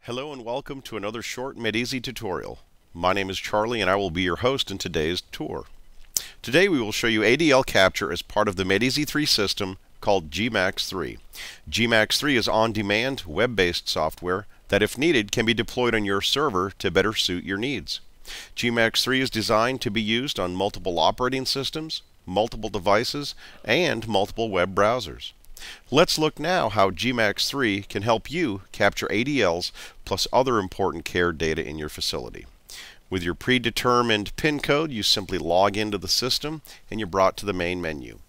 Hello and welcome to another short MedEasy tutorial. My name is Charlie and I will be your host in today's tour. Today we will show you ADL Capture as part of the MedEasy 3 system called GMAX3. GMAX3 is on-demand, web-based software that if needed can be deployed on your server to better suit your needs. GMAX3 is designed to be used on multiple operating systems, multiple devices, and multiple web browsers. Let's look now how GMAX3 can help you capture ADLs plus other important care data in your facility. With your predetermined PIN code, you simply log into the system and you're brought to the main menu.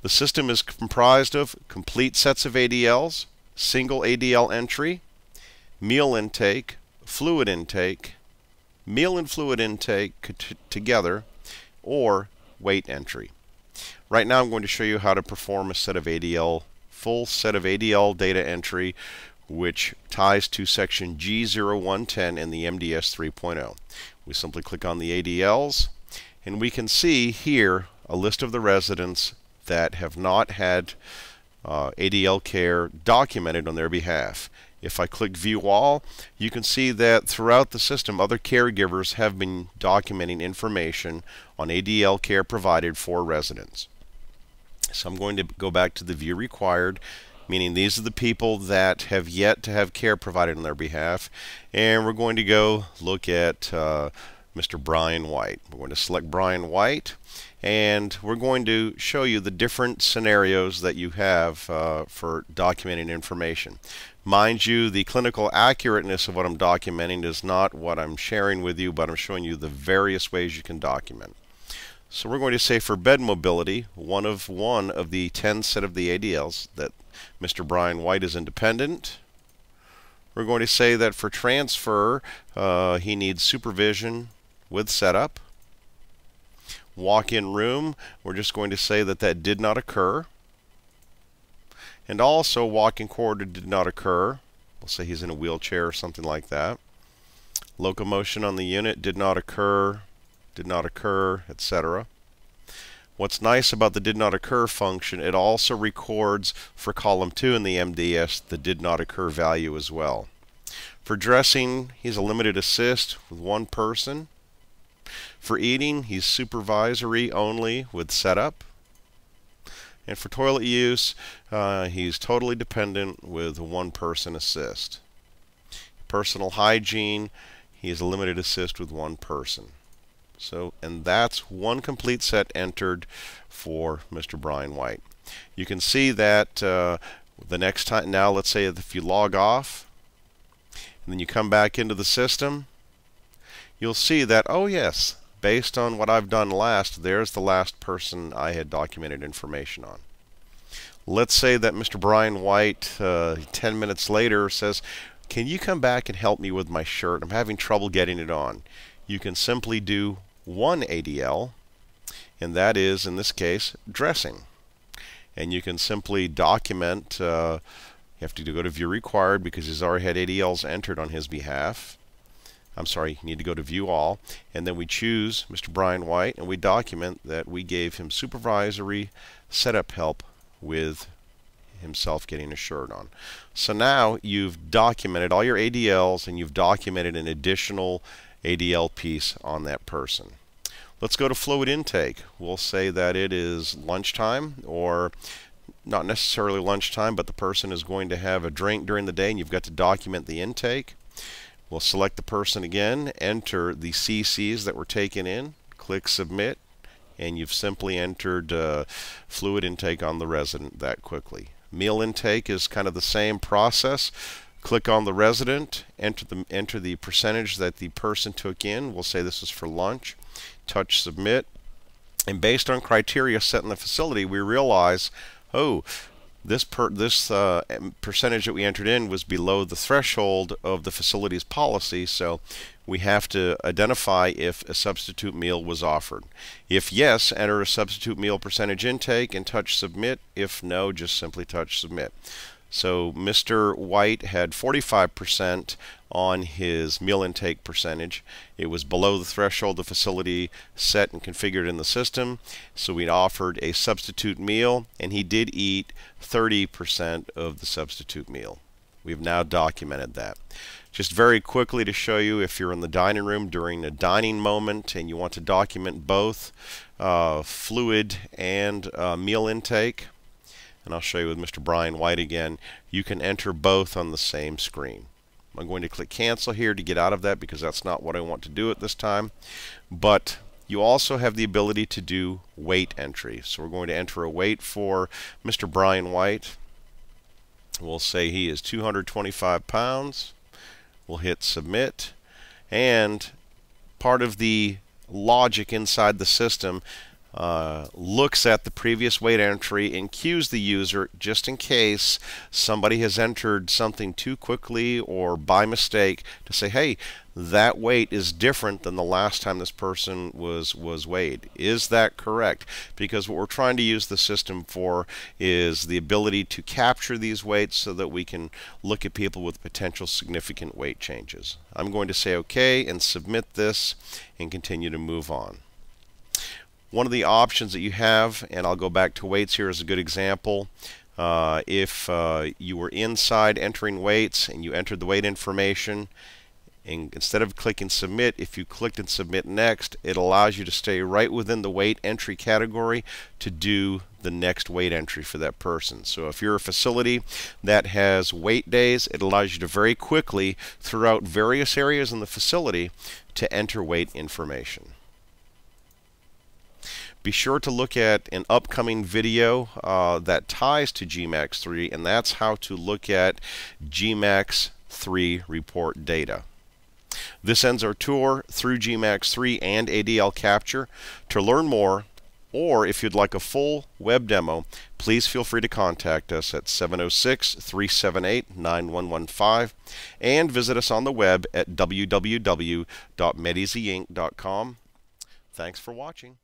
The system is comprised of complete sets of ADLs, single ADL entry, meal intake, fluid intake, meal and fluid intake together, or weight entry. Right now I'm going to show you how to perform a full set of ADL data entry which ties to section G0110 in the MDS 3.0. We simply click on the ADLs and we can see here a list of the residents that have not had ADL care documented on their behalf. If I click View All, you can see that throughout the system other caregivers have been documenting information on ADL care provided for residents. So I'm going to go back to the View Required, meaning these are the people that have yet to have care provided on their behalf, and we're going to go look at Mr. Brian White. We're going to select Brian White, and we're going to show you the different scenarios that you have for documenting information. Mind you, the clinical accurateness of what I'm documenting is not what I'm sharing with you, but I'm showing you the various ways you can document. So we're going to say for bed mobility, one of the 10 set of the ADLs, that Mr. Brian White is independent. We're going to say that for transfer, he needs supervision with setup. Walk-in room, we're just going to say that that did not occur. And also walk-in corridor did not occur. We'll say he's in a wheelchair or something like that. Locomotion on the unit did not occur, etc. What's nice about the did not occur function, it also records for column 2 in the MDS the did not occur value as well. For dressing, he's a limited assist with one person. For eating, he's supervisory only with setup. And for toilet use, he's totally dependent with one person assist. Personal hygiene, he is a limited assist with one person. And that's one complete set entered for Mr. Brian White. You can see that the next time, now let's say if you log off and then you come back into the system, you'll see that, oh yes, based on what I've done last, there's the last person I had documented information on. Let's say that Mr. Brian White 10 minutes later says, can you come back and help me with my shirt? I'm having trouble getting it on. You can simply do one ADL, and that is, in this case, dressing. And you can simply document, you have to go to View Required because he's already had ADLs entered on his behalf. I'm sorry, you need to go to View All, and then we choose Mr. Brian White, and we document that we gave him supervisory setup help with himself getting a shirt on. So now you've documented all your ADLs, and you've documented an additional ADL piece on that person. Let's go to fluid intake. We'll say that it is lunchtime, or not necessarily lunchtime, but the person is going to have a drink during the day, and you've got to document the intake. We'll select the person again, enter the CCs that were taken in, click Submit, and you've simply entered fluid intake on the resident that quickly. Meal intake is kind of the same process. Click on the resident, enter the percentage that the person took in. We'll say this is for lunch. Touch Submit. And based on criteria set in the facility, we realize, oh, this percentage that we entered in was below the threshold of the facility's policy, so we have to identify if a substitute meal was offered. If yes, enter a substitute meal percentage intake and touch Submit. If no, just simply touch Submit. So Mr. White had 45% on his meal intake percentage. It was below the threshold the facility set and configured in the system. So we offered a substitute meal, and he did eat 30% of the substitute meal. We've now documented that. Just very quickly to show you, if you're in the dining room during a dining moment and you want to document both fluid and meal intake, and I'll show you with Mr. Brian White again, you can enter both on the same screen. I'm going to click cancel here to get out of that because that's not what I want to do at this time. But you also have the ability to do weight entry. So we're going to enter a weight for Mr. Brian White. We'll say he is 225 pounds. We'll hit submit. And part of the logic inside the system looks at the previous weight entry and cues the user, just in case somebody has entered something too quickly or by mistake, to say, hey, that weight is different than the last time this person was weighed. Is that correct? Because what we're trying to use the system for is the ability to capture these weights so that we can look at people with potential significant weight changes. I'm going to say OK and submit this and continue to move on. One of the options that you have, and I'll go back to weights here as a good example, if you were inside entering weights and you entered the weight information, and instead of clicking submit, if you clicked and submit next, it allows you to stay right within the weight entry category to do the next weight entry for that person. So if you're a facility that has weight days, it allows you to very quickly, throughout various areas in the facility, to enter weight information. Be sure to look at an upcoming video that ties to GMAX3, and that's how to look at GMAX3 report data. This ends our tour through GMAX3 and ADL Capture. To learn more, or if you'd like a full web demo, please feel free to contact us at 706-378-9115 and visit us on the web at www.medieasyinc.com. Thanks for watching.